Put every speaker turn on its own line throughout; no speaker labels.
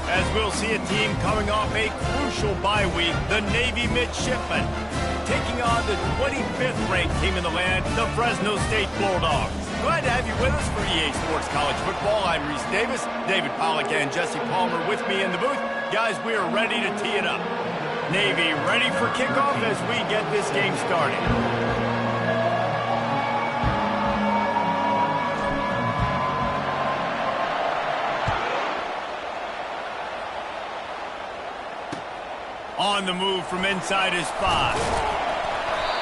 as we'll see a team coming off a crucial bye week, the Navy Midshipmen, taking on the 25th ranked team in the land, the Fresno State Bulldogs. Glad to have you with us for EA Sports College Football. I'm Reese Davis, David Pollack and Jesse Palmer with me in the booth. Guys, we are ready to tee it up. Navy ready for kickoff as we get this game started. On the move from inside his 5.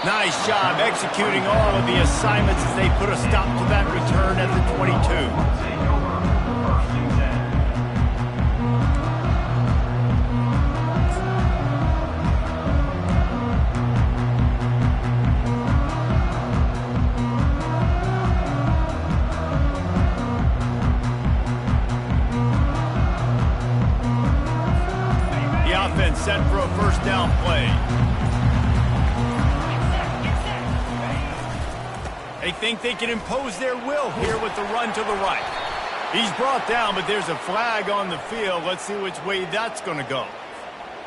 Nice job executing all of the assignments as they put a stop to that return at the 22. Set for a first down play. They think they can impose their will here with the run to the right. He's brought down, but there's a flag on the field. Let's see which way that's going to go.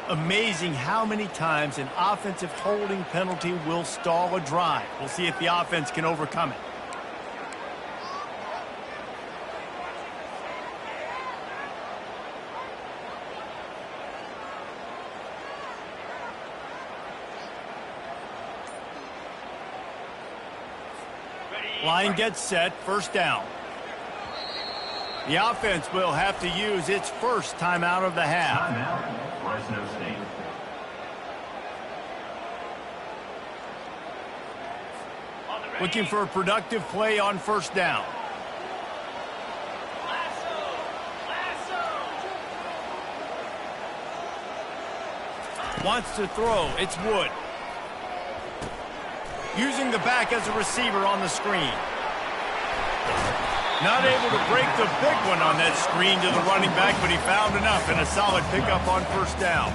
Amazing how many times an offensive holding penalty will stall a drive. We'll see if the offense can overcome it. Line gets set, first down. The offense will have to use its first timeout of the half.
Timeout, Fresno State.
Looking for a productive play on first down. Wants to throw, it's Wood. Using the back as a receiver on the screen. Not able to break the big one on that screen to the running back, but he found enough and a solid pickup on first down.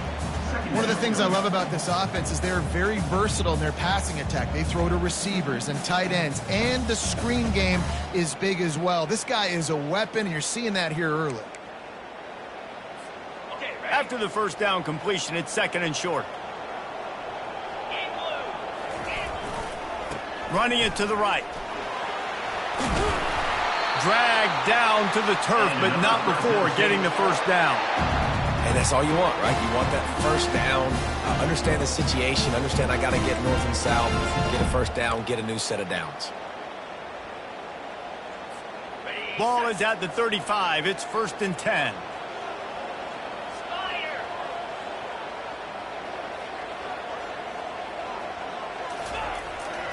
One of the things I love about this offense is they're very versatile in their passing attack. They throw to receivers and tight ends, and the screen game is big as well. This guy is a weapon, and you're seeing that here early.
After the first down completion, it's second and short. Running it to the right. Dragged down to the turf, but not before getting the first down.
And that's all you want, right? You want that first down. Understand the situation. Understand I got to get north and south. Get a first down. Get a new set of downs.
Ball is at the 35. It's first and 10.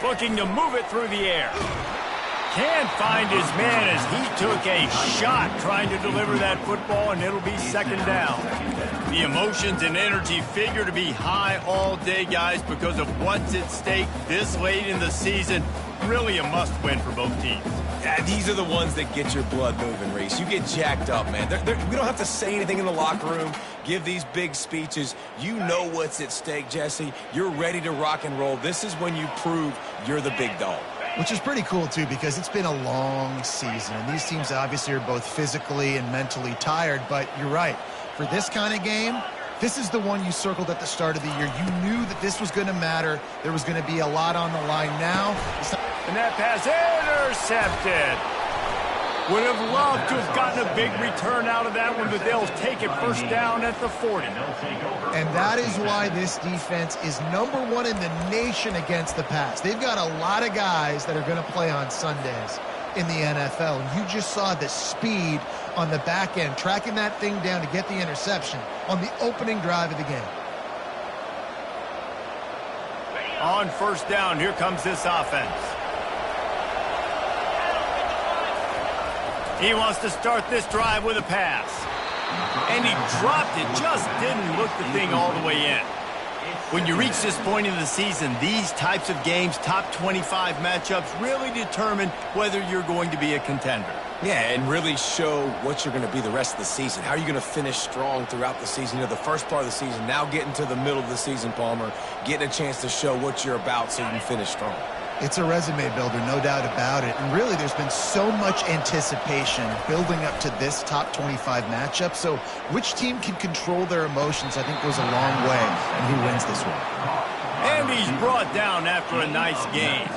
Looking to move it through the air. Can't find his man as he took a shot trying to deliver that football, and it'll be second down. The emotions and energy figure to be high all day, guys, because of what's at stake this late in the season. Really a must-win for both teams.
Yeah, these are the ones that get your blood moving, Reese. You get jacked up, man. We don't have to say anything in the locker room, give these big speeches. You know what's at stake, Jesse. You're ready to rock and roll. This is when you prove you're the big dog.
Which is pretty cool, too, because it's been a long season. And these teams obviously are both physically and mentally tired. But you're right. For this kind of game, this is the one you circled at the start of the year. You knew that this was going to matter. There was going to be a lot on the line now.
And that pass intercepted. Would have loved to have gotten a big return out of that one, but they'll take it first down at the 40.
And that is why this defense is #1 in the nation against the pass. They've got a lot of guys that are going to play on Sundays in the NFL. And you just saw the speed on the back end, tracking that thing down to get the interception on the opening drive of the game.
On first down, here comes this offense. He wants to start this drive with a pass. And he dropped it, just didn't look the thing all the way in. When you reach this point in the season, these types of games, top 25 matchups, really determine whether you're going to be a contender.
Yeah, and really show what you're going to be the rest of the season. How are you going to finish strong throughout the season? You know, the first part of the season, now getting to the middle of the season, Palmer, getting a chance to show what you're about so you can finish strong.
It's a resume builder, no doubt about it. And really, there's been so much anticipation building up to this top 25 matchup. So which team can control their emotions, I think, goes a long way in who wins this one.
And he's brought down after a nice game.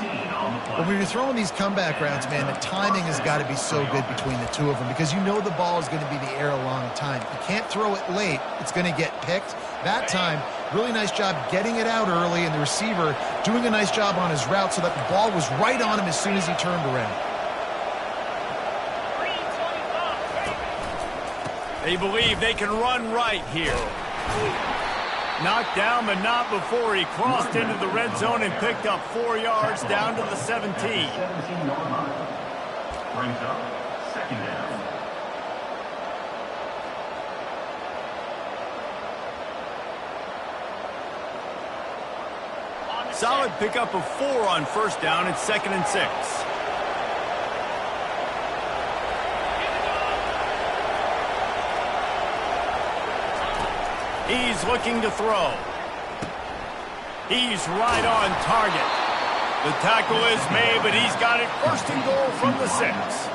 When you're throwing these comeback routes, man, the timing has got to be so good between the two of them because you know the ball is going to be in the air a long time. You can't throw it late. It's going to get picked. That time, really nice job getting it out early, and the receiver doing a nice job on his route so that the ball was right on him as soon as he turned around.
They believe they can run right here. Knocked down, but not before he crossed into the red zone and picked up 4 yards down to the 17.
17-yard line. Brings up second down.
Solid pickup of 4 on first down. It's 2nd and 6. He's looking to throw. He's right on target. The tackle is made, but he's got it 1st and goal from the 6.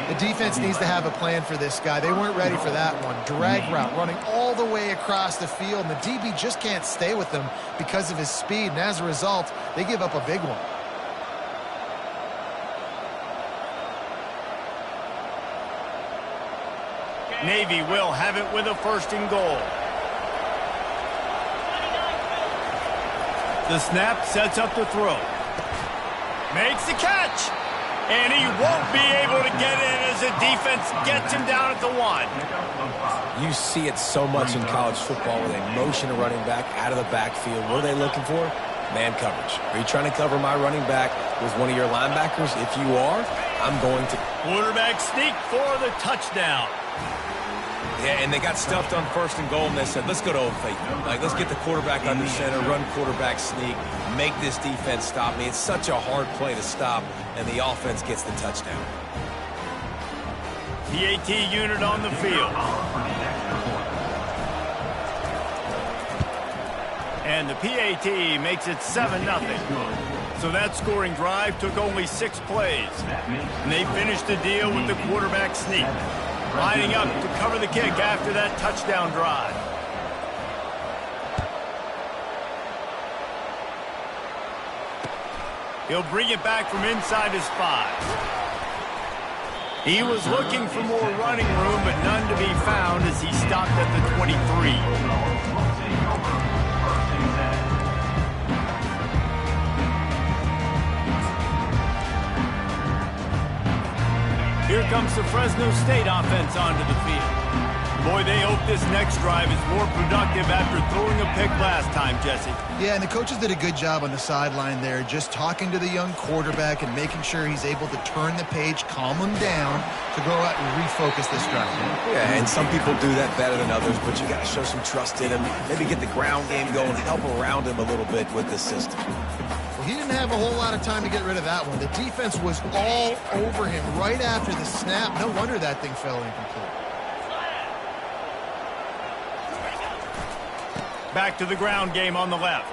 The defense needs to have a plan for this guy. They weren't ready for that one. Drag route, running all the way across the field, and the DB just can't stay with them because of his speed, and as a result, they give up a big one.
Navy will have it with a 1st and goal. The snap sets up the throw. Makes the catch. And he won't be able to get in as the defense gets him down at the 1.
You see it so much in college football where they motion a running back out of the backfield. What are they looking for? Man coverage. Are you trying to cover my running back with one of your linebackers? If you are, I'm going to.
Quarterback sneak for the touchdown.
Yeah, and they got stuffed on 1st and goal, and they said, let's go to Old Faithful. Like, let's get the quarterback under center, run quarterback sneak, make this defense stop me. It's such a hard play to stop, and the offense gets the touchdown.
PAT unit on the field. And the PAT makes it 7-0. So that scoring drive took only 6 plays. And they finished the deal with the quarterback sneak. Lining up to cover the kick after that touchdown drive. He'll bring it back from inside his 5. He was looking for more running room, but none to be found as he stopped at the 23. Here comes the Fresno State offense onto the field. Boy, they hope this next drive is more productive after throwing a pick last time, Jesse.
Yeah, and the coaches did a good job on the sideline there, just talking to the young quarterback and making sure he's able to turn the page, calm him down to go out and refocus this drive.
Yeah, and some people do that better than others, but you got to show some trust in him. Maybe get the ground game going, help around him a little bit with the system.
He didn't have a whole lot of time to get rid of that one. The defense was all over him right after the snap. No wonder that thing fell incomplete.
Back to the ground game on the left.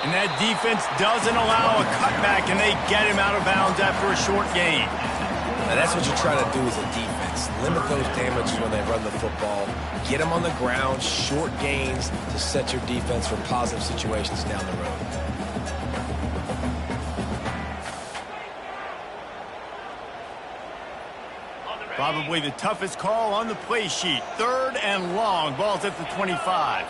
And that defense doesn't allow a cutback, and they get him out of bounds after a short gain.
Now that's what you try to do as a defense. Limit those damages when they run the football. Get them on the ground, short gains to set your defense for positive situations down the road.
Probably the toughest call on the play sheet. 3rd and long. Ball's at the 25.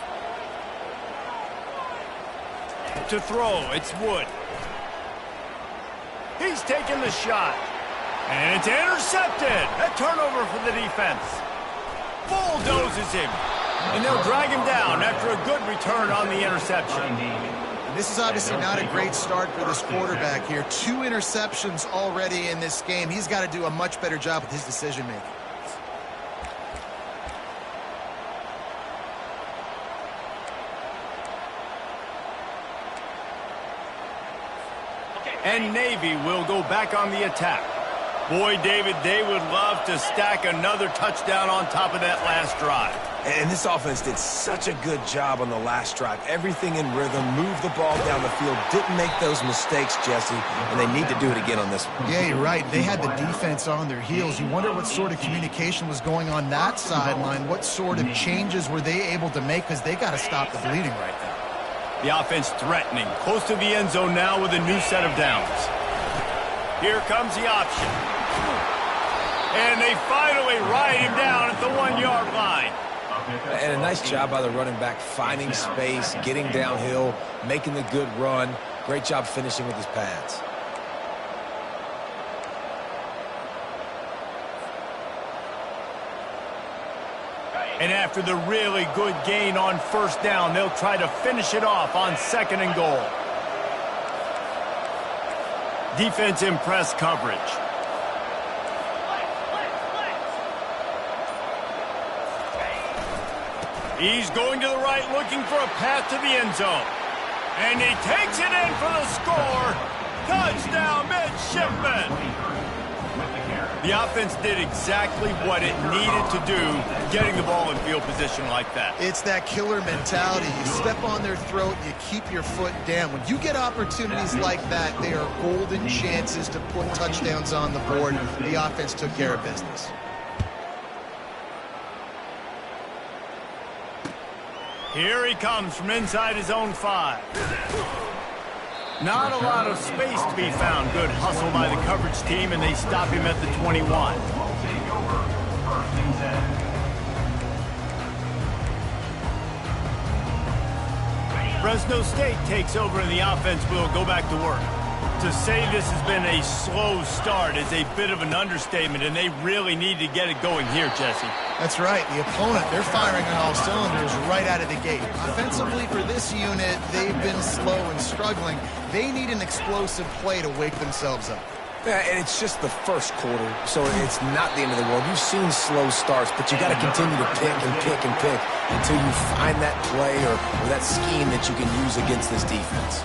To throw, it's Wood. He's taking the shot. And it's intercepted. A turnover for the defense. Bulldozes him. And they'll drag him down after a good return on the interception.
This is obviously not a great start for this quarterback here. 2 interceptions already in this game. He's got to do a much better job with his decision-making.
And Navy will go back on the attack. Boy, David, they would love to stack another touchdown on top of that last drive.
And this offense did such a good job on the last drive. Everything in rhythm, moved the ball down the field, didn't make those mistakes, Jesse, and they need to do it again on this one.
Yeah, you're right. They had the defense on their heels. You wonder what sort of communication was going on that sideline. What sort of changes were they able to make, because they got to stop the bleeding right now.
The offense threatening, close to the end zone now with a new set of downs. Here comes the option. And they finally ride him down at the 1-yard line.
And a nice job by the running back, finding space, getting downhill, making the good run. Great job finishing with his pads.
And after the really good gain on first down, they'll try to finish it off on 2nd and goal. Defense in press coverage. He's going to the right, looking for a path to the end zone. And he takes it in for the score. Touchdown, Midshipman. The offense did exactly what it needed to do, getting the ball in field position like that.
It's that killer mentality. You step on their throat, you keep your foot down. When you get opportunities like that, they are golden chances to put touchdowns on the board. The offense took care of business.
Here he comes from inside his own 5. Not a lot of space to be found. Good hustle by the coverage team, and they stop him at the 21. Fresno State takes over, and the offense will go back to work. To say this has been a slow start is a bit of an understatement, and they really need to get it going here, Jesse.
That's right. The opponent, they're firing on all cylinders right out of the gate. Offensively for this unit, they've been slow and struggling. They need an explosive play to wake themselves up.
Yeah, and it's just the first quarter, so it's not the end of the world. You've seen slow starts, but you got to continue to pick and pick and pick until you find that play or that scheme that you can use against this defense.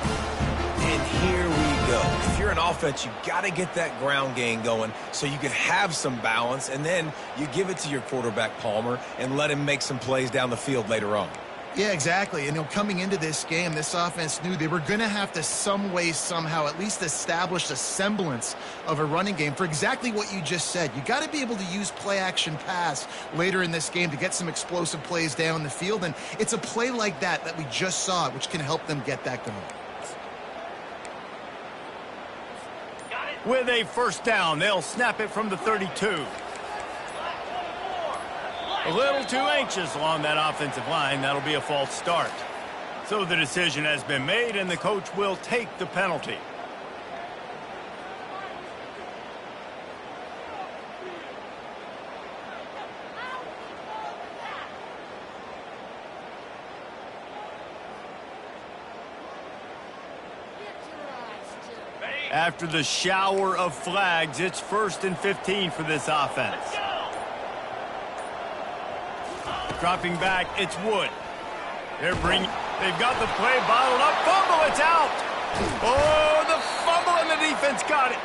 And here we go. If you're an offense, you got to get that ground game going so you can have some balance, and then you give it to your quarterback, Palmer, and let him make some plays down the field later on.
Yeah, exactly. And coming into this game, this offense knew they were going to have to some way, somehow, at least establish a semblance of a running game for exactly what you just said. You got to be able to use play-action pass later in this game to get some explosive plays down the field, and it's a play like that we just saw, which can help them get that going.
With a first down, they'll snap it from the 32. A little too anxious along that offensive line. That'll be a false start. So the decision has been made, and the coach will take the penalty. After the shower of flags, it's 1st and 15 for this offense. Dropping back, it's Wood. They've got the play bottled up. Fumble, it's out. Oh, the fumble, and the defense got it.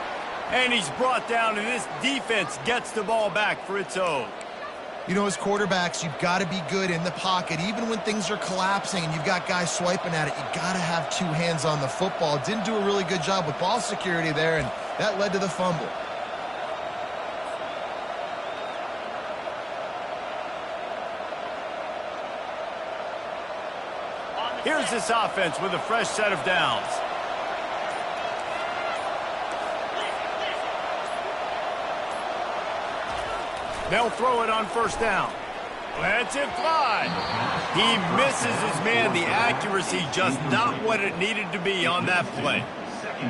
And he's brought down, and this defense gets the ball back for its own.
You know, as quarterbacks, you've got to be good in the pocket. Even when things are collapsing and you've got guys swiping at it, you got to have 2 hands on the football. Didn't do a really good job with ball security there, and that led to the fumble.
Here's this offense with a fresh set of downs. They'll throw it on first down. Lets it fly. He misses his man. The accuracy just not what it needed to be on that play.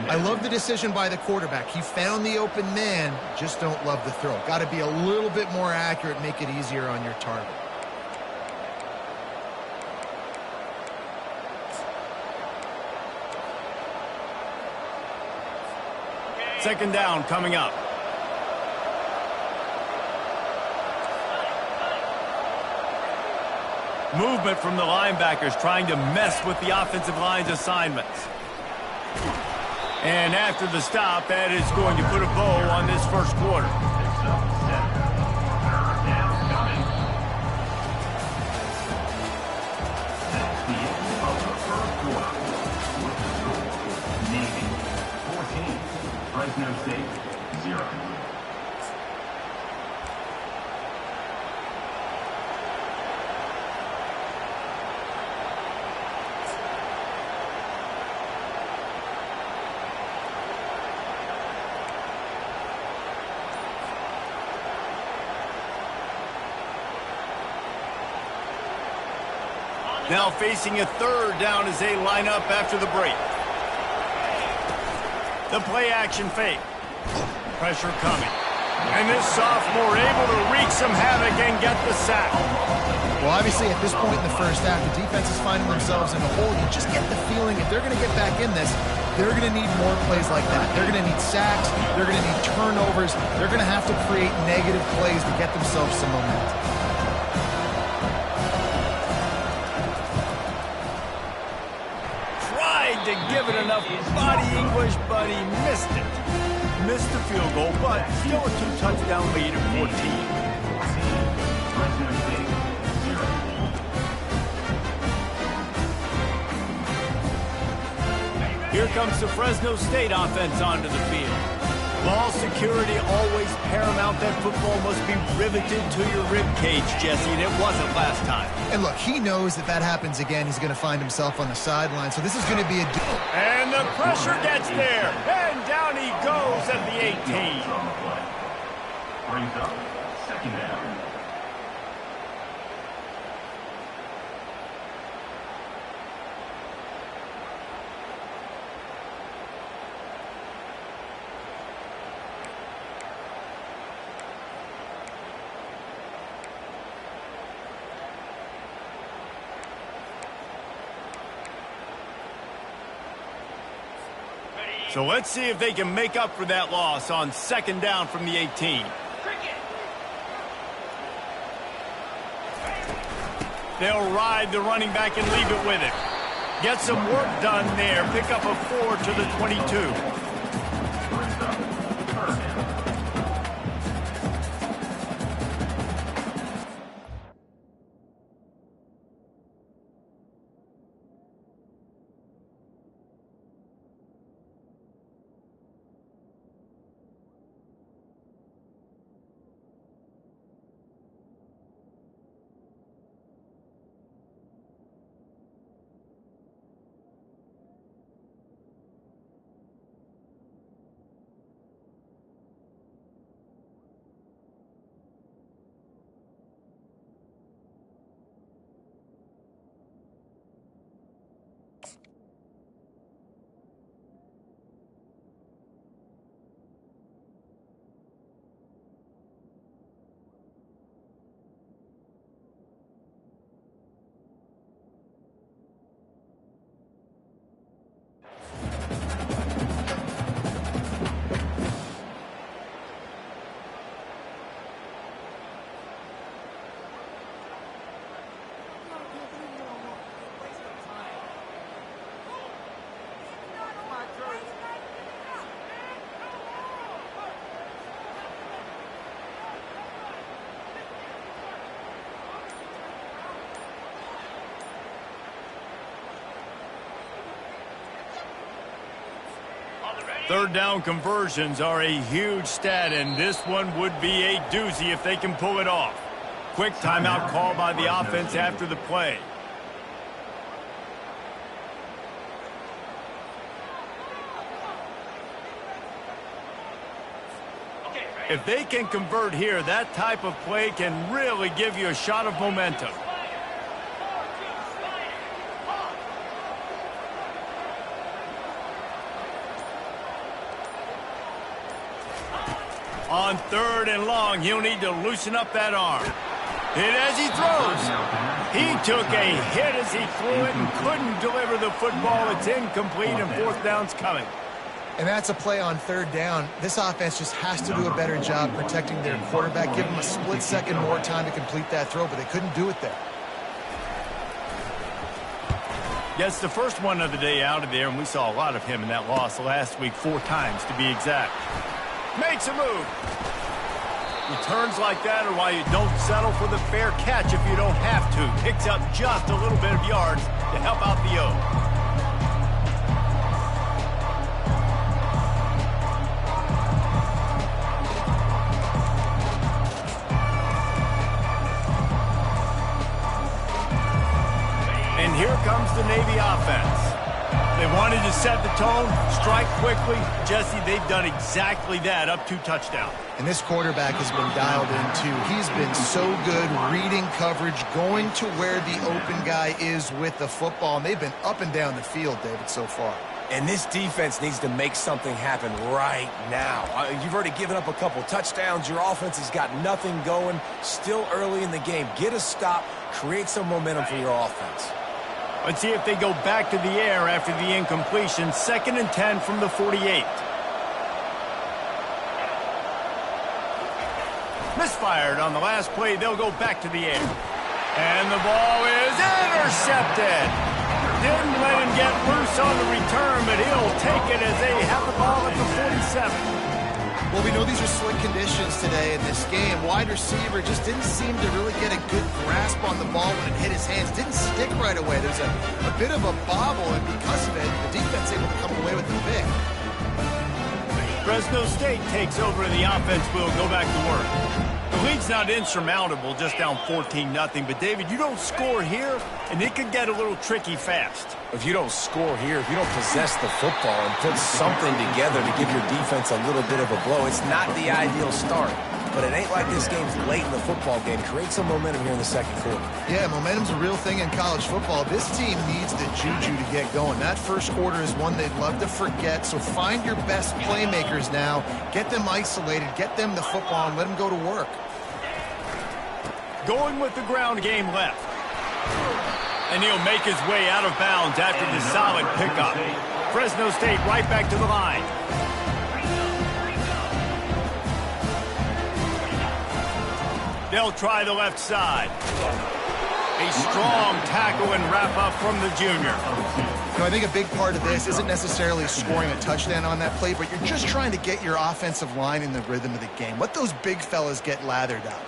I love the decision by the quarterback. He found the open man, just don't love the throw. Got to be a little bit more accurate, make it easier on your target.
Second down coming up. Movement from the linebackers trying to mess with the offensive line's assignments. And after the stop, that is going to put a bow on this first quarter. Now facing a third down as they line up after the break. The play action fake. Pressure coming. And this sophomore able to wreak some havoc and get the sack.
Well, obviously, at this point in the first half, the defense is finding themselves in a hole. You just get the feeling if they're going to get back in this, they're going to need more plays like that. They're going to need sacks. They're going to need turnovers. They're going to have to create negative plays to get themselves some momentum.
Tried to give it enough body English, but he missed it. Missed the field goal, but still a 2-touchdown lead at 14.
Fresno State, 0.
Here comes the Fresno State offense onto the field. Ball security always paramount. That football must be riveted to your rib cage, Jesse, and it wasn't last time.
And look, he knows that happens again, he's going to find himself on the sideline. So this is going to be a duel.
And the pressure gets there. And down he goes at the 18.
On the play. Brings up second down.
So let's see if they can make up for that loss on second down from the 18. They'll ride the running back and leave it with it. Get some work done there. Pick up a 4 to the 22. Third down conversions are a huge stat, and this one would be a doozy if they can pull it off. Quick timeout call by the offense after the play. If they can convert here, that type of play can really give you a shot of momentum. On third and long, he'll need to loosen up that arm. Hit as he throws. He took a hit as he threw it and couldn't deliver the football. It's incomplete and fourth down's coming.
And that's a play on third down. This offense just has to do a better job protecting their quarterback. Give them a split second more time to complete that throw, but they couldn't do it there.
Gets the first one of the day out of there, and we saw a lot of him in that loss last week, 4 times to be exact. Makes a move. Returns like that are why you don't settle for the fair catch if you don't have to. Picks up just a little bit of yards to help out the O. And here comes the Navy offense. They wanted to set the tone, strike quickly. Jesse, they've done exactly that, up 2 touchdowns.
And this quarterback has been dialed in, too. He's been so good reading coverage, going to where the open guy is with the football. And they've been up and down the field, David, so far.
And this defense needs to make something happen right now. You've already given up a couple touchdowns. Your offense has got nothing going. Still early in the game. Get a stop. Create some momentum for your offense.
Let's see if they go back to the air after the incompletion. 2nd and 10 from the 48. Misfired on the last play. They'll go back to the air. And the ball is intercepted. Didn't let him get loose on the return, but he'll take it as they have the ball at the 47.
Well, we know these are slick conditions today in this game. Wide receiver just didn't seem to really get a good grasp on the ball when it hit his hands. Didn't stick right away. There's a bit of a bobble, and because of it, the defense able to come away with the pick.
Fresno State takes over and the offense will go back to work. The lead's not insurmountable, just down 14-0. But, David, you don't score here, and it could get a little tricky fast.
If you don't score here, if you don't possess the football and put something together to give your defense a little bit of a blow, it's not the ideal start. But it ain't like this game's late in the football game. Create some momentum here in the 2nd quarter.
Yeah, momentum's a real thing in college football. This team needs the juju to get going. That first quarter is one they'd love to forget, so find your best playmakers now. Get them isolated, get them the football, and let them go to work.
Going with the ground game left. And he'll make his way out of bounds after the solid pickup. Fresno State right back to the line. They'll try the left side. A strong tackle and wrap up from the junior.
You know, I think a big part of this isn't necessarily scoring a touchdown on that play, but you're just trying to get your offensive line in the rhythm of the game. Let those big fellas get lathered up.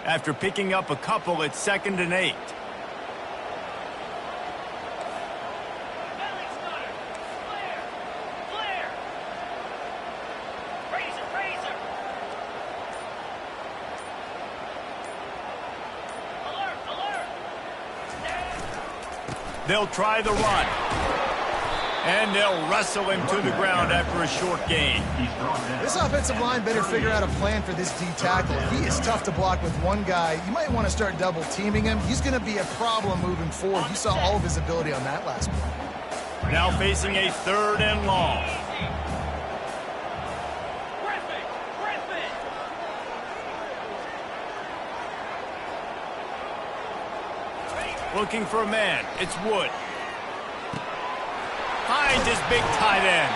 After picking up a couple, it's 2nd and 8. They'll try the run. And they'll wrestle him to the ground after a short gain.
This offensive line better figure out a plan for this D tackle. He is tough to block with one guy. You might want to start double teaming him. He's going to be a problem moving forward. You saw all of his ability on that last play.
Now facing a 3rd and long. Looking for a man. It's Wood. Finds his big tight end.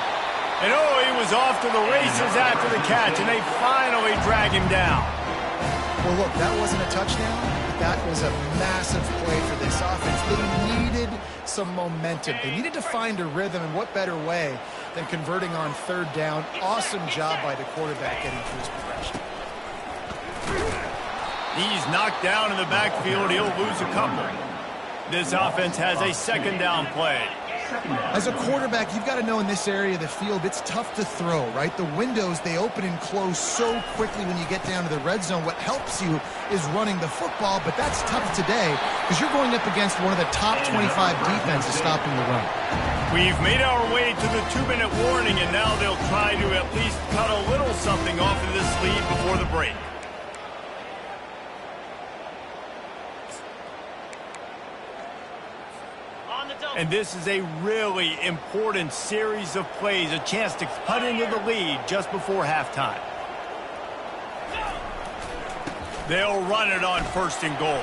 And oh, he was off to the races after the catch, and they finally drag him down.
Well, look, that wasn't a touchdown. That was a massive play for this offense. They needed some momentum. They needed to find a rhythm, and what better way than converting on 3rd down. Awesome job by the quarterback getting through his progression.
He's knocked down in the backfield. He'll lose a couple. This offense has a 2nd down play.
As a quarterback, you've got to know in this area of the field, it's tough to throw, right? The windows, they open and close so quickly when you get down to the red zone. What helps you is running the football, but that's tough today because you're going up against one of the top 25 defenses stopping the run.
We've made our way to the 2-minute warning, and now they'll try to at least cut a little something off of this lead before the break. And this is a really important series of plays, a chance to cut into the lead just before halftime. They'll run it on 1st and goal.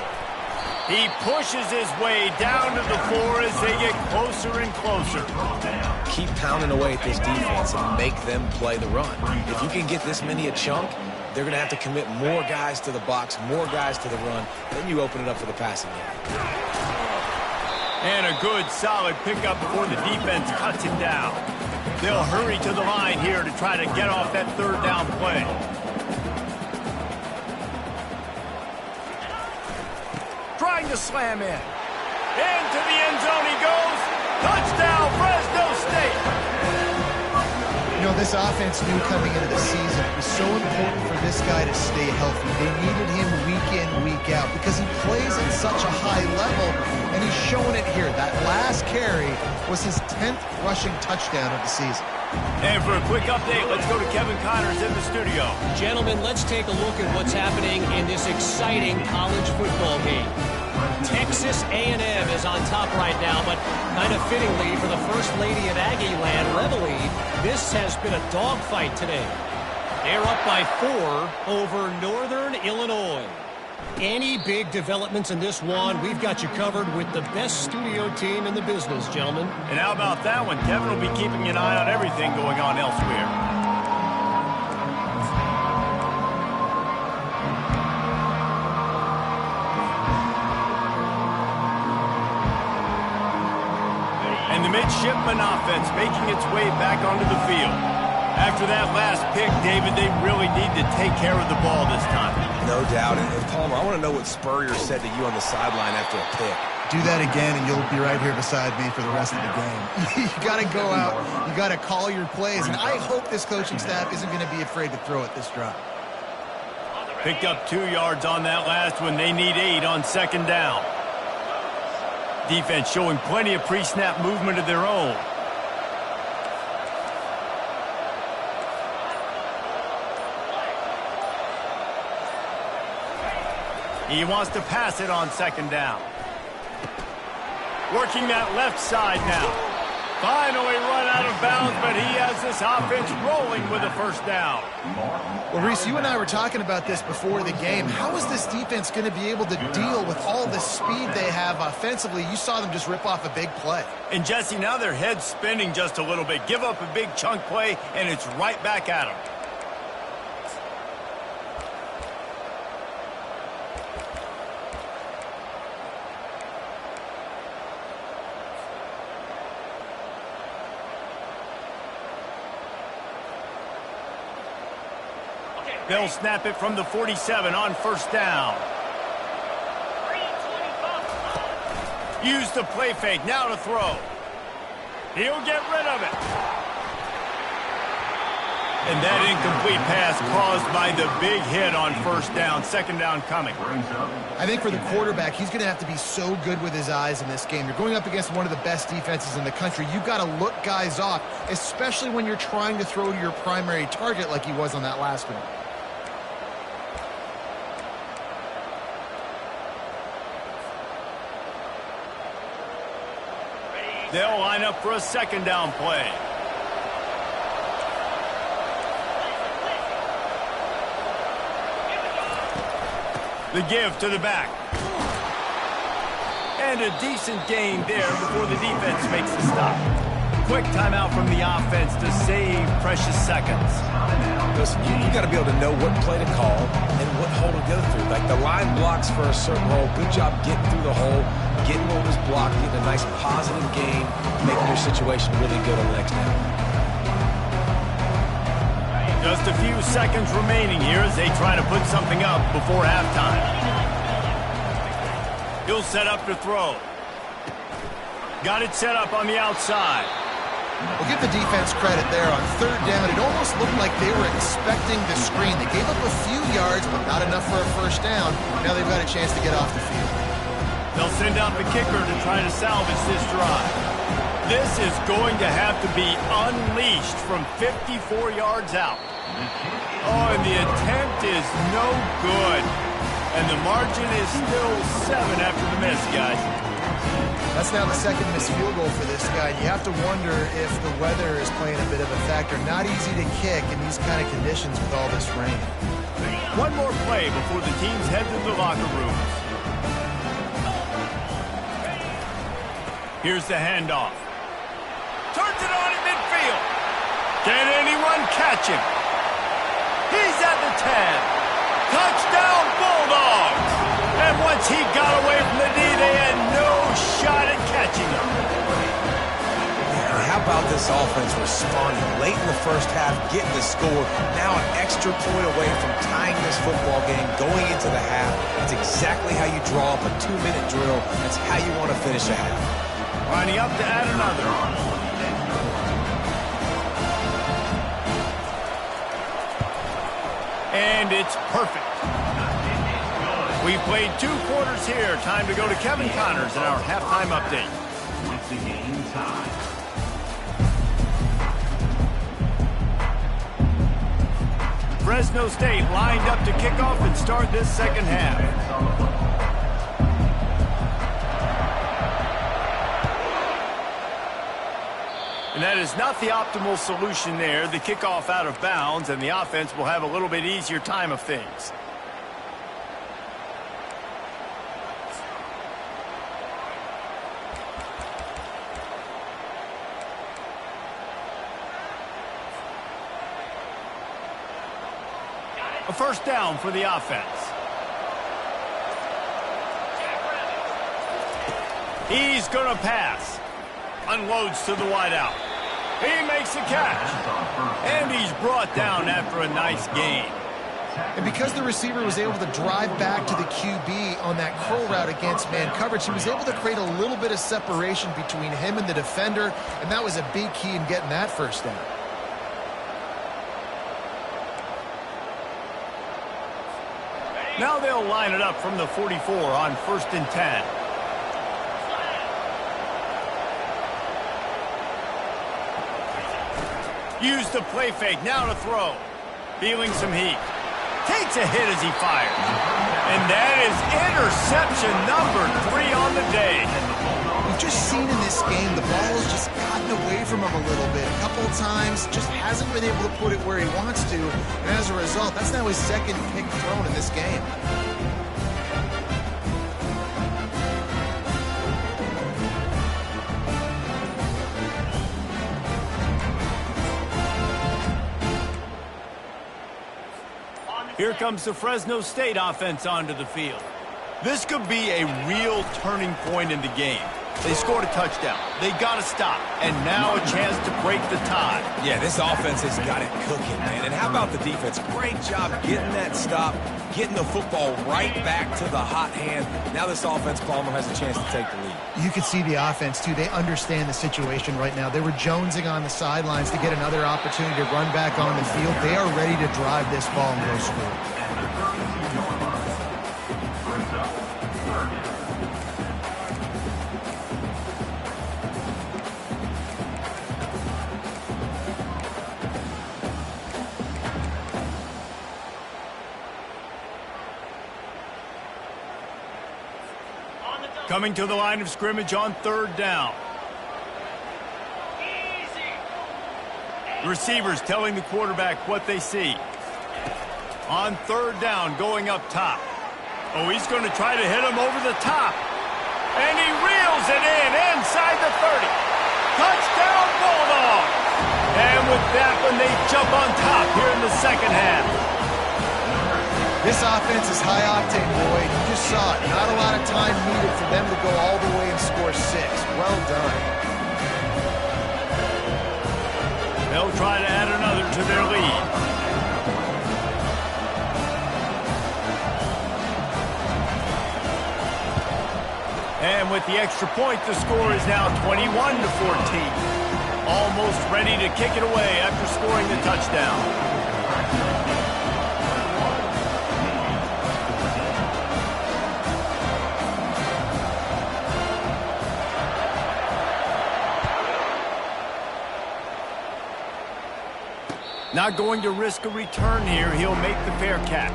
He pushes his way down to the floor as they get closer and closer.
Keep pounding away at this defense and make them play the run. If you can get this many a chunk, they're going to have to commit more guys to the box, more guys to the run. Then you open it up for the passing game.
And a good, solid pickup before the defense cuts him down. They'll hurry to the line here to try to get off that 3rd down play. Trying to slam in. Into the end zone he goes. Touchdown, Fresno State.
You know, know, this offense knew coming into the season it was so important for this guy to stay healthy. They needed him week in, week out because he plays at such a high level, and he's showing it here. That last carry was his 10th rushing touchdown of the season.
And for a quick update, let's go to Kevin Connors in the studio.
Gentlemen, let's take a look at what's happening in this exciting college football game. Texas A&M is on top right now, but kind of fittingly for the First Lady of Aggie Land, Reveille, this has been a dogfight today. They're up by 4 over Northern Illinois. Any big developments in this one, we've got you covered with the best studio team in the business, gentlemen.
And how about that one? Kevin will be keeping an eye on everything going on elsewhere. And the midshipman offense making its way back onto the field. After that last pick, David, they really need to take care of the ball this time.
No doubt. And Palmer, I want to know what Spurrier said to you on the sideline after a pick.
Do that again, and you'll be right here beside me for the rest of the game. You got to go out. You got to call your plays, and I hope this coaching staff isn't going to be afraid to throw it this drive.
Picked up 2 yards on that last one. They need 8 on second down. Defense showing plenty of pre-snap movement of their own. He wants to pass it on second down. Working that left side now. Finally run out of bounds, but he has this offense rolling with a first down.
Well, Reese, you and I were talking about this before the game. How is this defense going to be able to deal with all the speed they have offensively? You saw them just rip off a big play.
And, Jesse, now their head's spinning just a little bit. Give up a big chunk play, and it's right back at them. They'll snap it from the 47 on first down. Use the play fake. Now to throw. He'll get rid of it. And that incomplete pass caused by the big hit on first down. Second down coming.
I think for the quarterback, he's going to have to be so good with his eyes in this game. You're going up against one of the best defenses in the country. You've got to look guys off, especially when you're trying to throw to your primary target like he was on that last one.
They'll line up for a second down play. The give to the back. And a decent gain there before the defense makes the stop. Quick timeout from the offense to save precious seconds.
Listen, you got to be able to know what play to call and what hole to go through. Like the line blocks for a certain hole. Good job getting through the hole, getting what was blocked, getting a nice positive gain, making your situation really good on the next down.
Just a few seconds remaining here as they try to put something up before halftime. He'll set up to throw. Got it set up on the outside.
We'll give the defense credit there on third down. It almost looked like they were expecting the screen. They gave up a few yards, but not enough for a first down. Now they've got a chance to get off the field.
They'll send out the kicker to try to salvage this drive. This is going to have to be unleashed from 54 yards out. Oh, and the attempt is no good. And the margin is still 7 after the miss, guys.
That's now the second missed field goal for this guy. You have to wonder if the weather is playing a bit of a factor. Not easy to kick in these kind of conditions with all this rain.
One more play before the teams head to the locker rooms. Here's the handoff. Turns it on at midfield. Can anyone catch him? He's at the 10. Touchdown, Bulldogs! And once he got away from the D, they had no shot at catching him.
How about this offense responding late in the first half, getting the score, now an extra point away from tying this football game, going into the half. That's exactly how you draw up a 2-minute drill. That's how you want to finish a half.
Lining up to add another. And it's perfect. We've played 2 quarters here. Time to go to Kevin Connors in our halftime update.
Once the game tied.
Fresno State lined up to kick off and start this second half. And that is not the optimal solution there. The kickoff out of bounds, and the offense will have a little bit easier time of things. A first down for the offense. He's going to pass. Unloads to the wideout. He makes a catch. And he's brought down after a nice gain.
And because the receiver was able to drive back to the QB on that curl route against man coverage, he was able to create a little bit of separation between him and the defender, and that was a big key in getting that first down.
Now they'll line it up from the 44 on 1st and 10. Use the play fake, now to throw. Feeling some heat. Takes a hit as he fires. And that is interception number 3 on the day.
We've just seen in this game the ball has just gotten away from him a little bit. A couple of times, just hasn't been able to put it where he wants to. And as a result, that's now his 2nd pick thrown in this game.
Here comes the Fresno State offense onto the field. This could be a real turning point in the game. They scored a touchdown. They got to stop. And now a chance to break the tie.
Yeah, this offense has got it cooking, man. And how about the defense? Great job getting that stop, getting the football right back to the hot hand. Now this offense, Palmer, has a chance to take the lead.
You can see the offense, too. They understand the situation right now. They were jonesing on the sidelines to get another opportunity to run back on the field. They are ready to drive this ball and go score.
Coming to the line of scrimmage on 3rd down. Receivers telling the quarterback what they see. On 3rd down, going up top. Oh, he's going to try to hit him over the top. And he reels it in inside the 30. Touchdown, Bulldogs! And with that one, they jump on top here in the second half.
This offense is high octane, Boyd. You just saw it. Not a lot of time needed for them to go all the way and score 6. Well done.
They'll try to add another to their lead. And with the extra point, the score is now 21-14. Almost ready to kick it away after scoring the touchdown. Not going to risk a return here. He'll make the fair catch.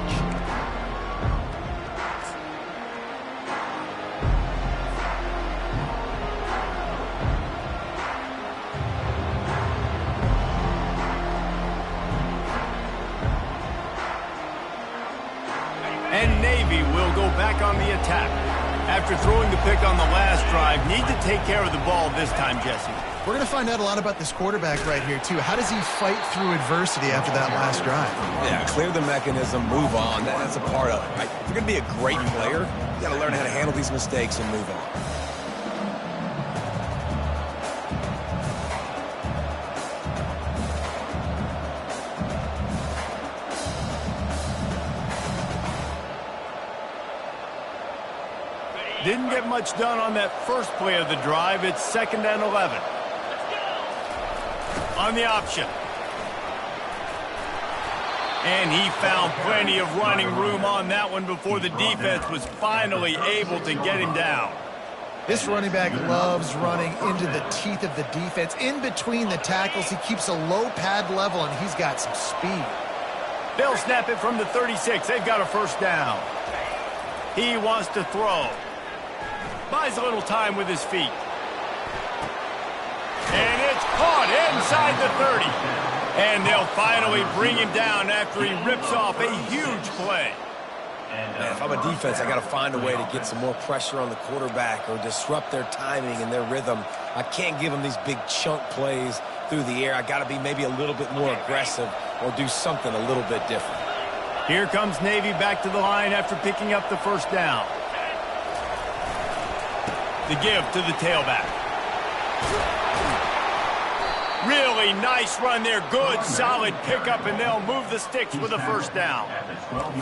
And Navy will go back on the attack. After throwing the pick on the last drive, need to take care of the ball this time, Jesse.
We're going to find out a lot about this quarterback right here, too. How does he fight through adversity after that last drive?
Yeah, clear the mechanism, move on. That's a part of it, right? If you're going to be a great player, you got to learn how to handle these mistakes and move on.
Didn't get much done on that first play of the drive. It's 2nd and 11. On the option. And he found plenty of running room on that one before the defense was finally able to get him down.
This running back loves running into the teeth of the defense. In between the tackles, he keeps a low pad level, and he's got some speed.
They'll snap it from the 36. They've got a first down. He wants to throw. Buys a little time with his feet. And it's caught inside the 30. And they'll finally bring him down after he rips off a huge play.
Man, if I'm a defense, I got to find a way to get some more pressure on the quarterback or disrupt their timing and their rhythm. I can't give them these big chunk plays through the air. I got to be maybe a little bit more aggressive or do something a little bit different.
Here comes Navy back to the line after picking up the first down. The give to the tailback. Really nice run there. Good, solid pickup, and they'll move the sticks with a first down.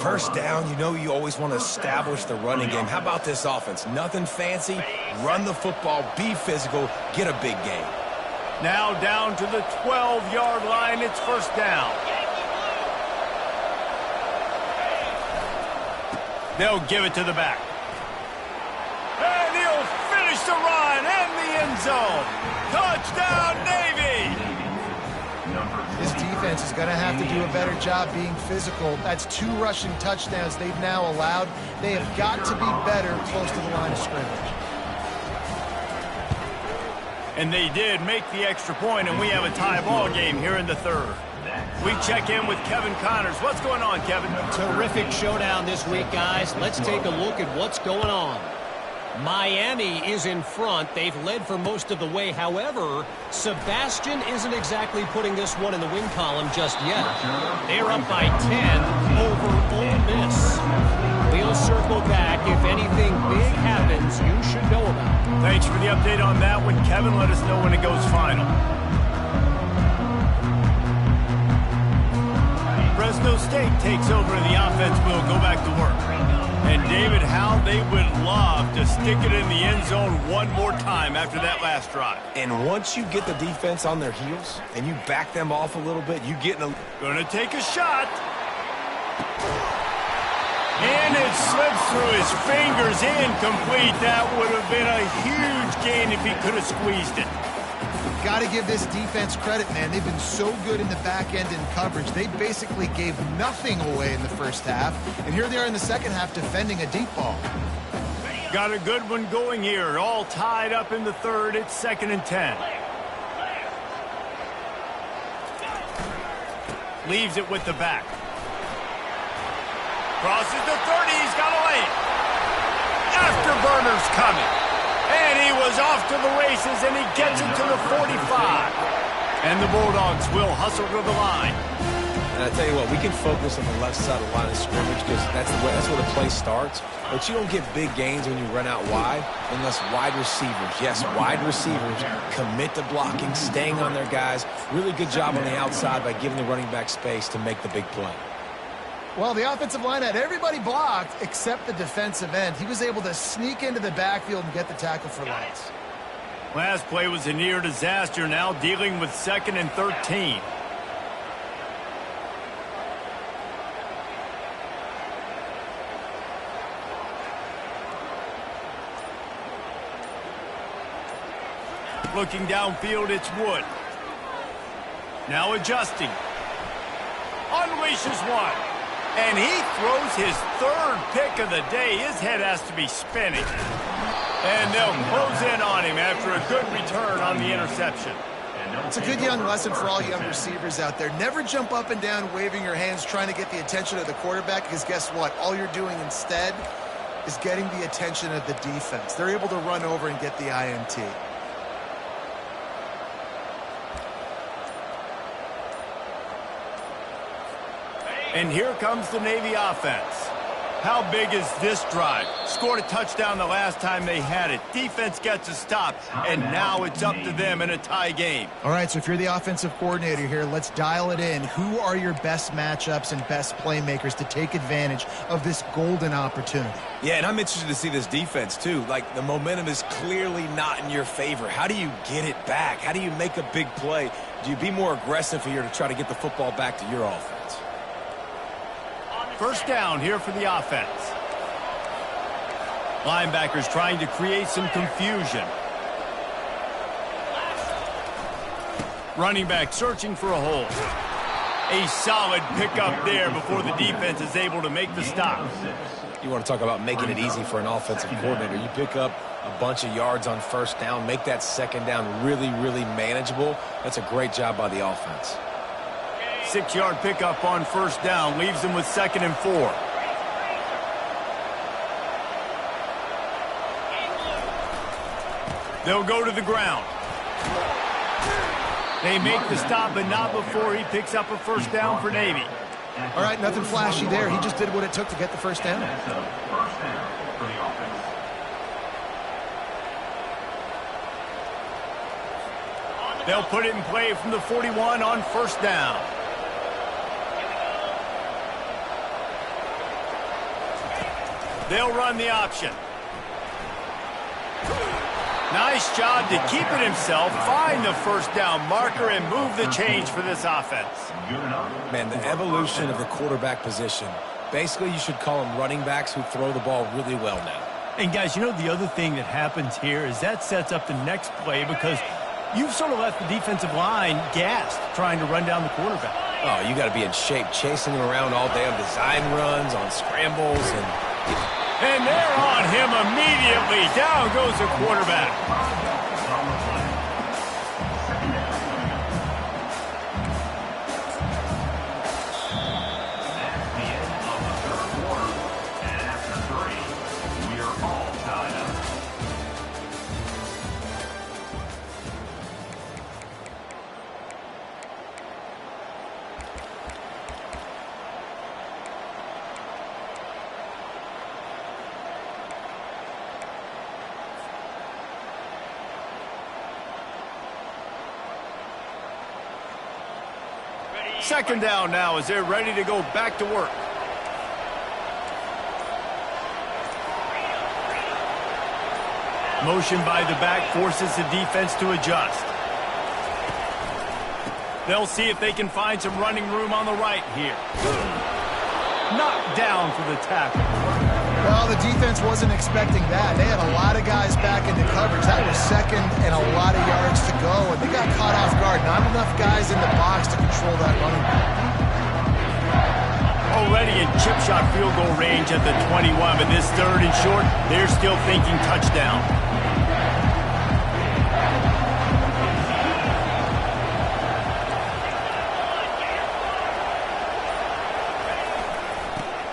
First down, you know you always want to establish the running game. How about this offense? Nothing fancy. Run the football, be physical, get a big gain.
Now down to the 12-yard line. It's first down. They'll give it to the back. And he'll finish the run and the end zone. Touchdown, Navy!
This defense is going to have to do a better job being physical. That's 2 rushing touchdowns they've now allowed. They have got to be better close to the line of scrimmage.
And they did make the extra point, and we have a tie ball game here in the third. We check in with Kevin Connors. What's going on, Kevin?
Terrific showdown this week, guys. Let's take a look at what's going on. Miami is in front. They've led for most of the way. However, Sebastian isn't exactly putting this one in the win column just yet. They're up by 10 over Ole Miss. We'll circle back. If anything big happens, you should know about it.
Thanks for the update on that one, Kevin. Let us know when it goes final. Fresno State takes over and the offense will go back to work. And David, how they would love to stick it in the end zone one more time after that last drive.
And once you get the defense on their heels and you back them off a little bit, you get in a...
Gonna take a shot. And it slips through his fingers, incomplete. That would have been a huge gain if he could have squeezed it.
Got to give this defense credit, man. They've been so good in the back end in coverage. They basically gave nothing away in the first half. And here they are in the second half defending a deep ball.
Got a good one going here. All tied up in the third. It's 2nd and 10. Leaves it with the back. Crosses the 30. He's got to lay it. Afterburner's coming. And he was off to the races, and he gets it to the 45. And the Bulldogs will hustle to the line.
And I tell you what, we can focus on the left side of the line of scrimmage because that's where the play starts. But you don't get big gains when you run out wide unless wide receivers, yes, wide receivers, commit to blocking, staying on their guys. Really good job on the outside by giving the running back space to make the big play.
Well, the offensive line had everybody blocked except the defensive end. He was able to sneak into the backfield and get the tackle for loss.
Last play was a near disaster, now dealing with 2nd and 13. Looking downfield, it's Wood. Now adjusting. Unleashes one. And he throws his 3rd pick of the day. His head has to be spinning. And they'll close in on him after a good return on the interception.
It's a good young lesson for all young receivers out there. Never jump up and down waving your hands trying to get the attention of the quarterback, because guess what? All you're doing instead is getting the attention of the defense. They're able to run over and get the INT.
And here comes the Navy offense. How big is this drive? Scored a touchdown the last time they had it. Defense gets a stop, and now it's up to them in a tie game.
All right, so if you're the offensive coordinator here, let's dial it in. Who are your best matchups and best playmakers to take advantage of this golden opportunity?
Yeah, and I'm interested to see this defense, too. Like, the momentum is clearly not in your favor. How do you get it back? How do you make a big play? Do you be more aggressive here to try to get the football back to your offense?
First down here for the offense. Linebackers trying to create some confusion. Running back searching for a hole. A solid pickup there before the defense is able to make the stop.
You want to talk about making it easy for an offensive coordinator. You pick up a bunch of yards on first down, make that second down really, really manageable. That's a great job by the offense.
6-yard pickup on first down leaves them with 2nd and 4. They'll go to the ground. They make the stop, but not before he picks up a first down for Navy.
All right, nothing flashy there. He just did what it took to get the first down.
First down for the offense.
They'll put it in play from the 41 on first down. They'll run the option. Nice job to keep it himself, find the first down marker, and move the change for this offense.
Man, the evolution of the quarterback position. Basically, you should call them running backs who throw the ball really well now.
And guys, you know the other thing that happens here is that sets up the next play because you've sort of left the defensive line gassed trying to run down the quarterback.
Oh, you got to be in shape, chasing him around all day on design runs, on scrambles,
And they're on him immediately. Down goes the quarterback. Second down now as they're ready to go back to work. Motion by the back forces the defense to adjust. They'll see if they can find some running room on the right here. Knocked down for the tackle.
Well, the defense wasn't expecting that. They had a lot of guys back into coverage. That was second and a lot of yards to go, and they got caught off guard. Not enough guys in the box to control that running back.
Already in chip shot field goal range at the 21, but this 3rd and short, they're still thinking touchdown.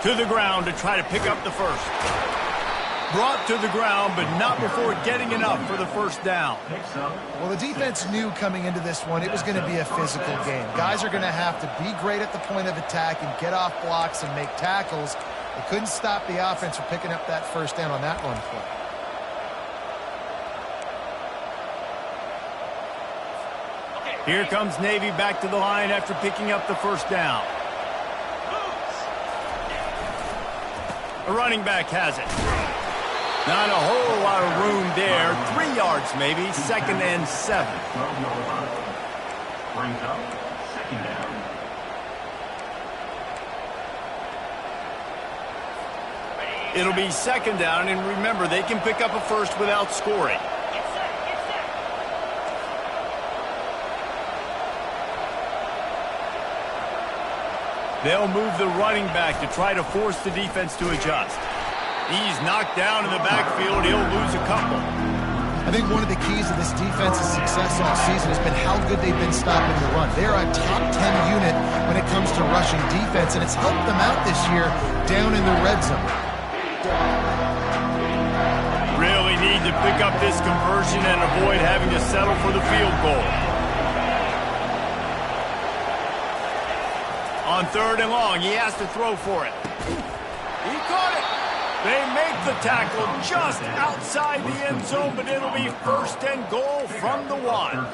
To the ground to try to pick up the first. Brought to the ground, but not before getting enough for the first down.
Well, the defense knew coming into this one it was going to be a physical game. Guys are going to have to be great at the point of attack and get off blocks and make tackles. They couldn't stop the offense from picking up that first down on that run play.
Here comes Navy back to the line after picking up the first down. A running back has it. Not a whole lot of room there. 3 yards maybe. 2nd and 7.
Brings up second down.
It'll be 2nd down, and remember, they can pick up a first without scoring. They'll move the running back to try to force the defense to adjust. He's knocked down in the backfield. He'll lose a couple.
I think one of the keys to this defense's success all season has been how good they've been stopping the run. They're a top 10 unit when it comes to rushing defense, and it's helped them out this year down in the red zone.
Really need to pick up this conversion and avoid having to settle for the field goal. On 3rd and long, he has to throw for it. He caught it. They make the tackle just outside the end zone, but it'll be 1st and goal from the 1.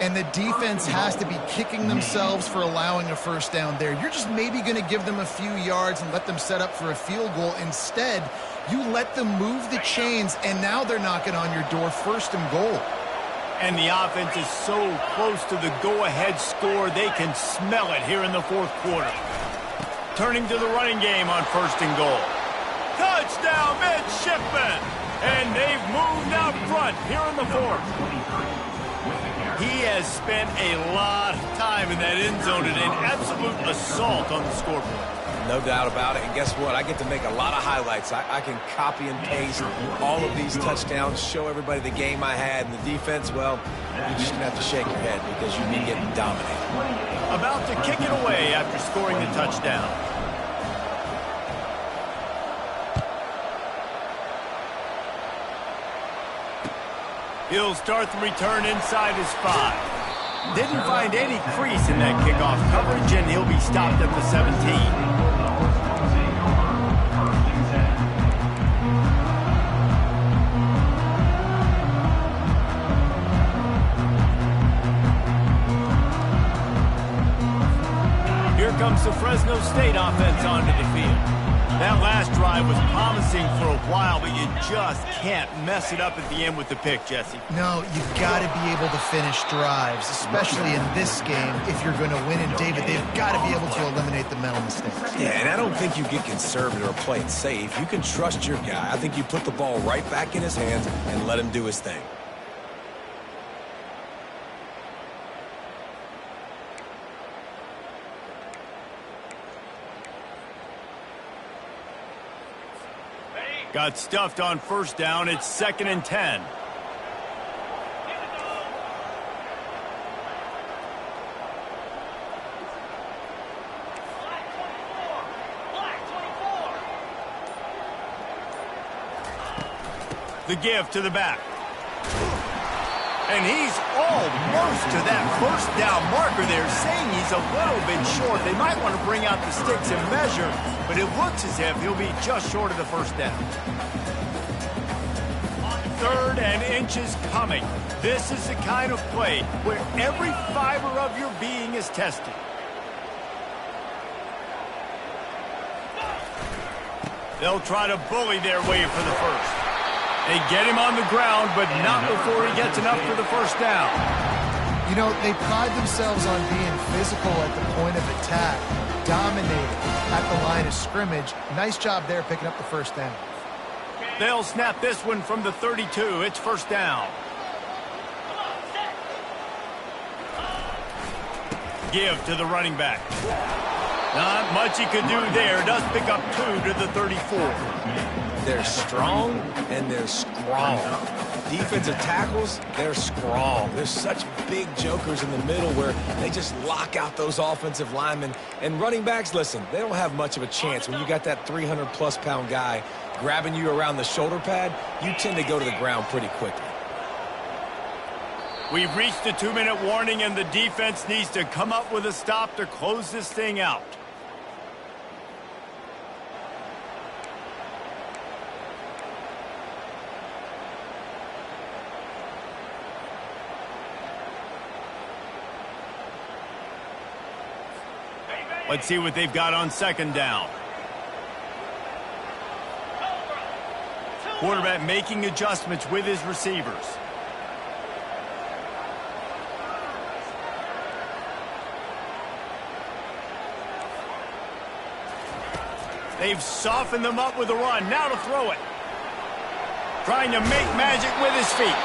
And the defense has to be kicking themselves for allowing a first down there. You're just maybe going to give them a few yards and let them set up for a field goal. Instead, you let them move the chains, and now they're knocking on your door 1st and goal.
And the offense is so close to the go-ahead score, they can smell it here in the 4th quarter. turning to the running game on 1st and goal. Touchdown, Midshipman! And they've moved out front here in the 4th. He has spent a lot of time in that end zone and an absolute assault on the scoreboard.
No doubt about it. And guess what? I get to make a lot of highlights. I can copy and paste all of these touchdowns, show everybody the game I had. And the defense, well, you're just going to have to shake your head because you've been getting dominated.
About to kick it away after scoring the touchdown. He'll start the return inside his 5. Didn't find any crease in that kickoff coverage, and he'll be stopped at the 17. Here comes the Fresno State offense onto the field. That last drive was promising for a while, but you just can't mess it up at the end with the pick, Jesse.
No, you've got to be able to finish drives, especially in this game. If you're going to win, and David, they've got to be able to eliminate the mental mistakes.
Yeah, and I don't think you get conservative or play it safe. You can trust your guy. I think you put the ball right back in his hands and let him do his thing.
Got stuffed on 1st down. It's 2nd and 10. The give to the back. And he's almost to that 1st down marker there, saying he's a little bit short. They might want to bring out the sticks and measure, but it looks as if he'll be just short of the 1st down. 3rd and inches coming. This is the kind of play where every fiber of your being is tested. They'll try to bully their way for the 1st. They get him on the ground, but not before he gets enough for the 1st down.
You know, they pride themselves on being physical at the point of attack, dominating at the line of scrimmage. Nice job there picking up the 1st down.
They'll snap this one from the 32. It's 1st down. Give to the running back. Not much he could do there. Does pick up 2 to the 34.
They're strong and they're strong. Defensive tackles, they're strong. There's such big jokers in the middle where they just lock out those offensive linemen. And running backs, listen, they don't have much of a chance. When you got that 300-plus pound guy grabbing you around the shoulder pad, you tend to go to the ground pretty quickly.
We've reached the 2-minute warning, and the defense needs to come up with a stop to close this thing out. Let's see what they've got on 2nd down. Quarterback making adjustments with his receivers. They've softened them up with a run. Now to throw it. Trying to make magic with his feet.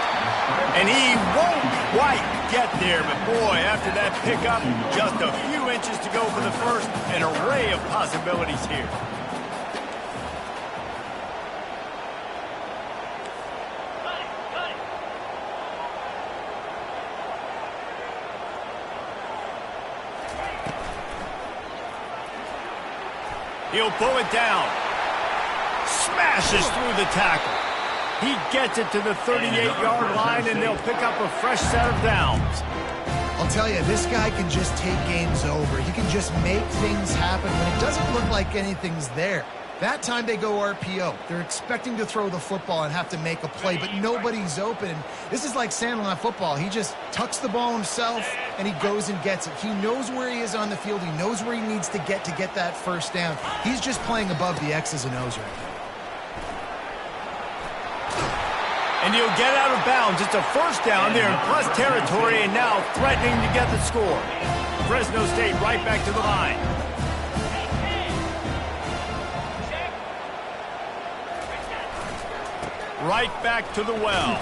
And he won't quite get there, but boy, after that pickup, just a few inches to go for the 1st. An array of possibilities here. He'll pull it down. Smashes through the tackle. He gets it to the 38-yard line, and they'll pick up a fresh set of downs.
I'll tell you, this guy can just take games over. He can just make things happen when it doesn't look like anything's there. That time they go RPO. They're expecting to throw the football and have to make a play, but nobody's open. This is like Sandlot football. He just tucks the ball himself, and he goes and gets it. He knows where he is on the field. He knows where he needs to get that 1st down. He's just playing above the X's and O's right now.
And he'll get out of bounds. It's a 1st down. They're in plus territory and now threatening to get the score. Fresno State right back to the line. right back to the well.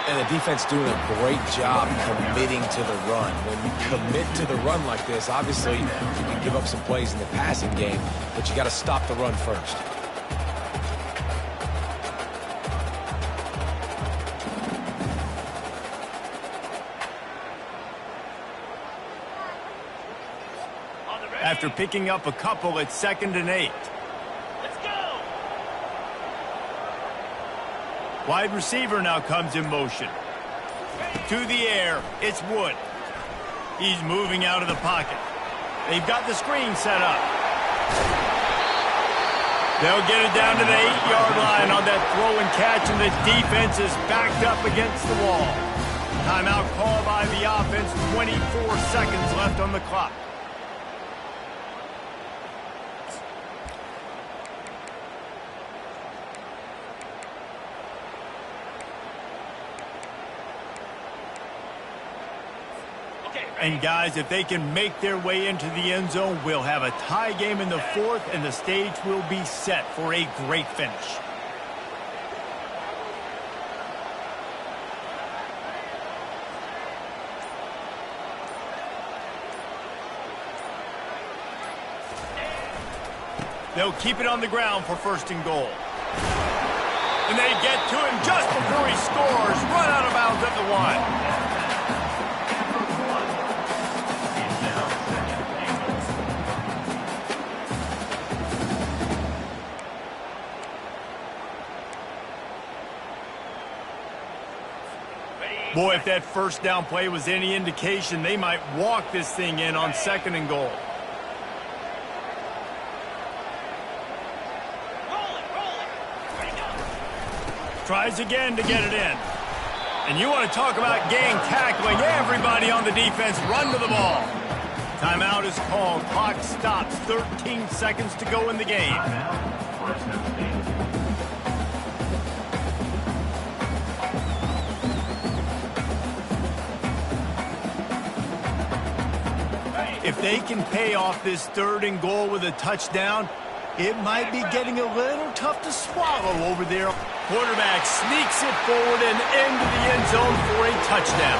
And the defense doing a great job committing to the run. When you commit to the run like this, obviously you can give up some plays in the passing game, but you got to stop the run first.
After picking up a couple, it's 2nd and 8.
Let's go!
Wide receiver now comes in motion. To the air, it's Wood. He's moving out of the pocket. They've got the screen set up. They'll get it down to the 8-yard line on that throw and catch, and the defense is backed up against the wall. Timeout called by the offense, 24 seconds left on the clock. And guys, if they can make their way into the end zone, we'll have a tie game in the 4th, and the stage will be set for a great finish. They'll keep it on the ground for 1st and goal. And they get to him just before he scores. Run out of bounds at the 1. Boy, if that 1st down play was any indication, they might walk this thing in on 2nd and goal. Tries again to get it in. And you want to talk about gang tackling. Everybody on the defense run to the ball. Timeout is called. Clock stops. 13 seconds to go in the game. If they can pay off this 3rd and goal with a touchdown, it might be getting a little tough to swallow over there. Quarterback sneaks it forward and into the end zone for a touchdown.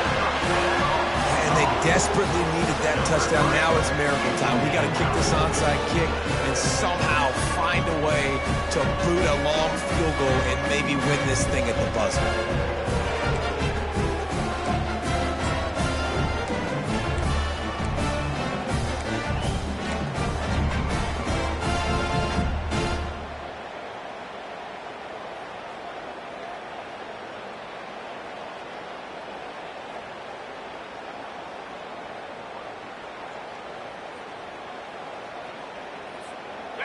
And they desperately needed that touchdown. Now it's miracle time. We got to kick this onside kick and somehow find a way to boot a long field goal and maybe win this thing at the buzzer.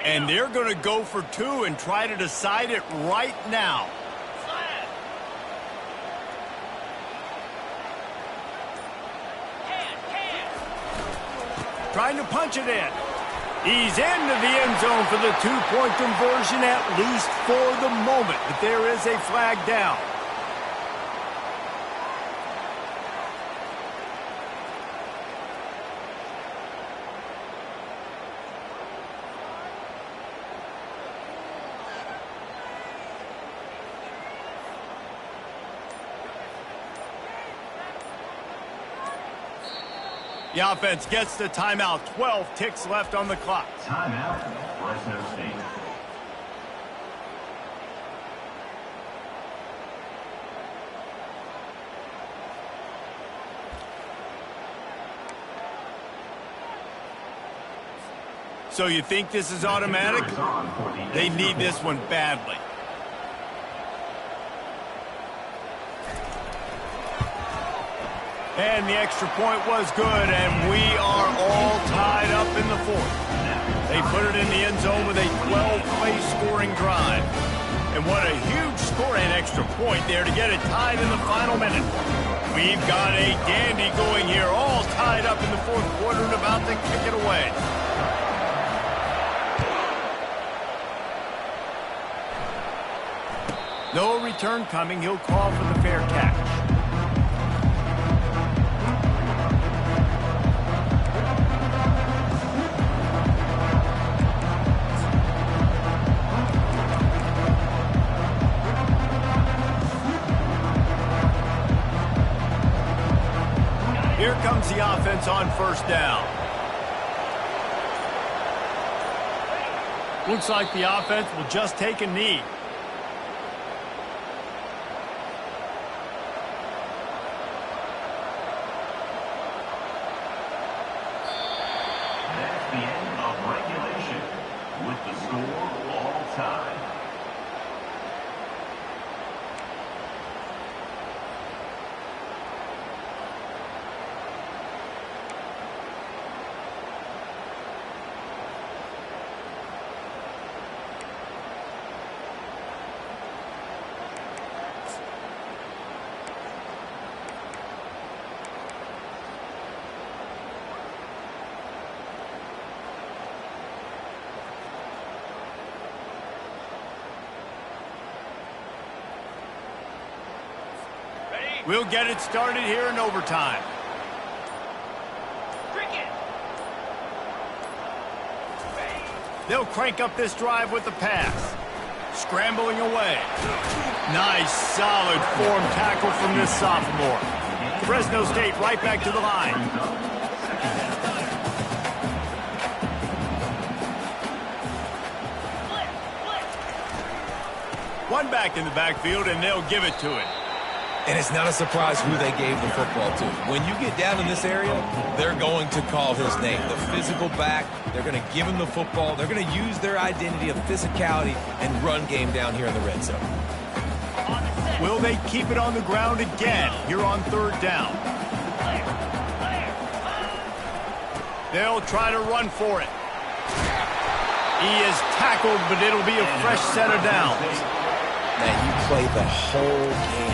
And they're going to go for 2 and try to decide it right now. Trying to punch it in. He's into the end zone for the 2-point conversion, at least for the moment. But there is a flag down. The offense gets the timeout. 12 ticks left on the clock.
Timeout, Fresno State.
So you think this is automatic? They need this one badly. And the extra point was good, and we are all tied up in the 4th. They put it in the end zone with a 12-play scoring drive. And what a huge score and extra point there to get it tied in the final minute. We've got a dandy going here, all tied up in the 4th quarter and about to kick it away. No return coming. He'll call for the fair catch. Here comes the offense on first down. Looks like the offense will just take a knee.
That's the end of regulation with the score all time.
We'll get it started here in overtime. They'll crank up this drive with the pass. Scrambling away. Nice, solid form tackle from this sophomore. Fresno State right back to the line. One back in the backfield, and they'll give it to it.
And it's not a surprise who they gave the football to. When you get down in this area, they're going to call his name. The physical back, they're going to give him the football. They're going to use their identity of physicality and run game down here in the red zone.
Will they keep it on the ground again here on third down? They'll try to run for it. He is tackled, but it'll be a fresh set of downs.
Man, you play the whole game.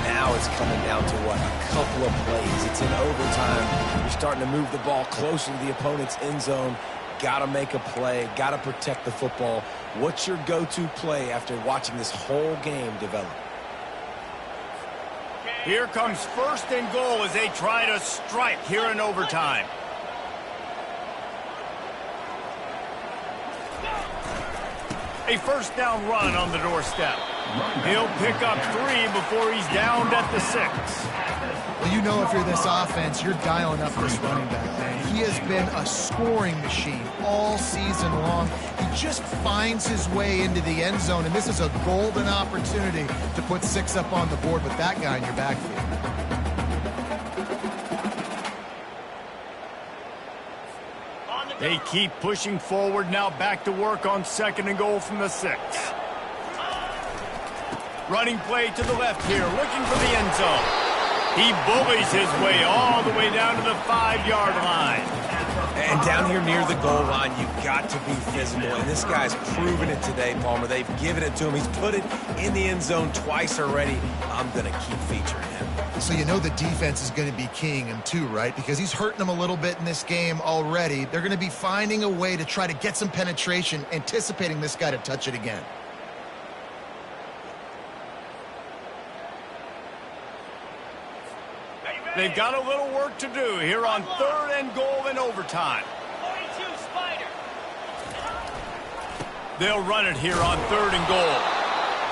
Now it's coming down to what? A couple of plays. It's in overtime. You're starting to move the ball closer to the opponent's end zone. Got to make a play. Got to protect the football. What's your go-to play after watching this whole game develop?
Here comes first and goal as they try to strike here in overtime. A first down run on the doorstep. He'll pick up 3 before he's downed at the 6.
Well, you know if you're this offense, you're dialing up this running back, man. He has been a scoring machine all season long. He just finds his way into the end zone, and this is a golden opportunity to put 6 up on the board with that guy in your backfield.
They keep pushing forward, now back to work on second and goal from the 6. Running play to the left here, looking for the end zone. He bullies his way all the way down to the 5-yard line.
And down here near the goal line, you've got to be physical. And this guy's proven it today, Palmer. They've given it to him. He's put it in the end zone twice already. I'm going to keep featuring him.
So you know the defense is going to be keying him too, right? Because he's hurting them a little bit in this game already. They're going to be finding a way to try to get some penetration, anticipating this guy to touch it again.
They've got a little work to do here on third and goal in overtime.
42 Spider.
They'll run it here on third and goal.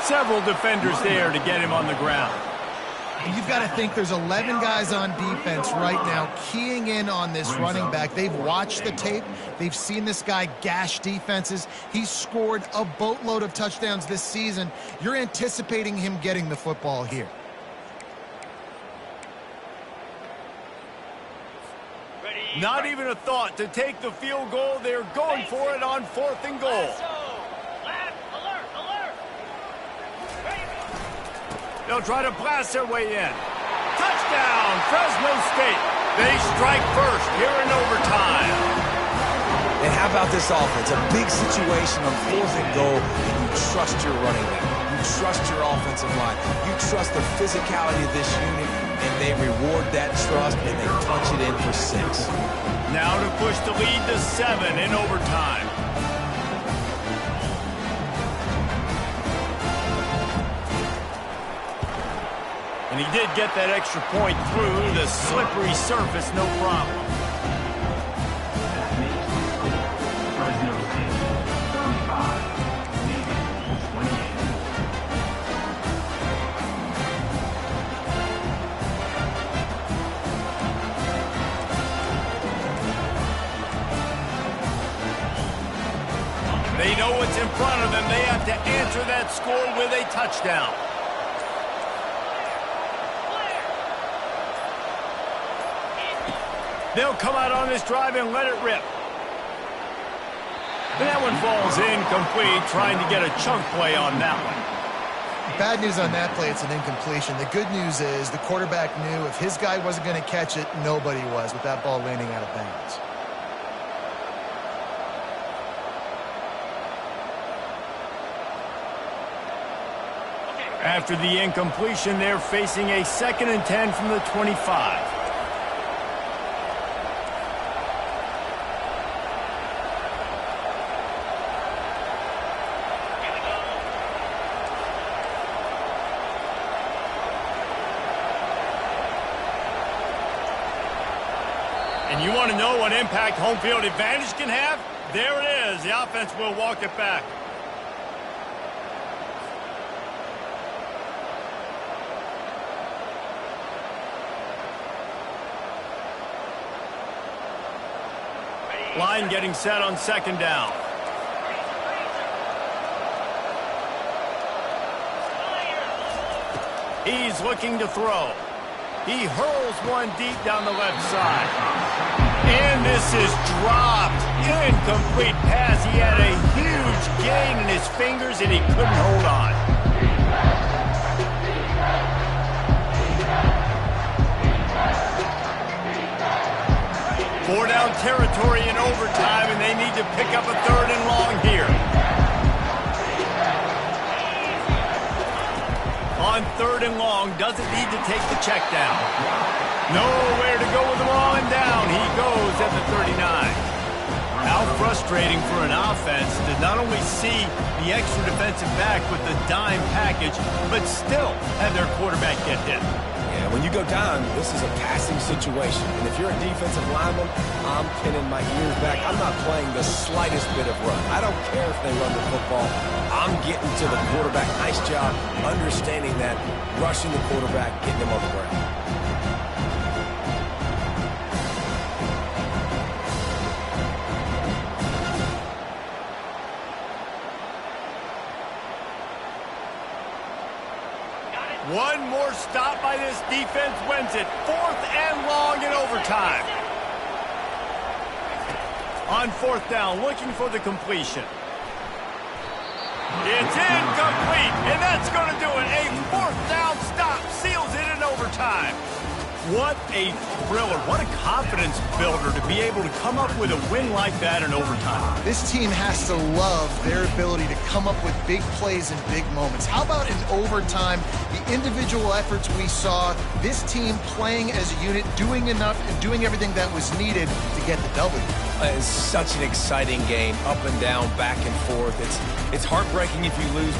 Several defenders there to get him on the ground.
You've got to think there's 11 guys on defense right now keying in on this running back. They've watched the tape. They've seen this guy gash defenses. He's scored a boatload of touchdowns this season. You're anticipating him getting the football here.
Not even a thought to take the field goal. They're going for it on fourth and goal. They'll try to blast their way in. Touchdown, Fresno State. They strike first here in overtime.
And how about this offense? A big situation on fourth and goal, and you trust your running back. You trust your offensive line. You trust the physicality of this unit, and they reward that trust, and they punch it in for 6.
Now to push the lead to 7 in overtime. And he did get that extra point through the slippery surface, no problem.
Fresno State, 35, Navy, 28.
They know what's in front of them. They have to answer that score with a touchdown. They'll come out on this drive and let it rip. And that one falls incomplete, trying to get a chunk play on that one.
Bad news on that play, it's an incompletion. The good news is the quarterback knew if his guy wasn't going to catch it, nobody was with that ball landing out of bounds.
After the incompletion, they're facing a 2nd and 10 from the 25. And you want to know what impact home field advantage can have? There it is. The offense will walk it back. Line getting set on 2nd down. He's looking to throw. He hurls one deep down the left side. And this is dropped. Incomplete pass. He had a huge gain in his fingers and he couldn't hold on. Four down territory in overtime, and they need to pick up a 3rd and long here. On 3rd and long, doesn't need to take the check down. Nowhere to go with the ball, and down he goes at the 39. How frustrating for an offense to not only see the extra defensive back with the dime package, but still have their quarterback get hit.
Yeah, when you go down, this is a passing situation. And if you're a defensive lineman, I'm pinning my ears back. I'm not playing the slightest bit of run. I don't care if they run the football. I'm getting to the quarterback. Nice job understanding that, rushing the quarterback, getting him on the ground.
One more stop by this defense wins it. 4th and long in overtime. On 4th down, looking for the completion. It's incomplete, and that's going to do it. A 4th down stop seals it in overtime. What a thriller. What a confidence builder to be able to come up with a win like that in overtime.
This team has to love their ability to come up with big plays in big moments. How about in overtime, the individual efforts we saw, this team playing as a unit, doing enough and doing everything that was needed to get the W.
It's such an exciting game, up and down, back and forth. It's heartbreaking if you lose.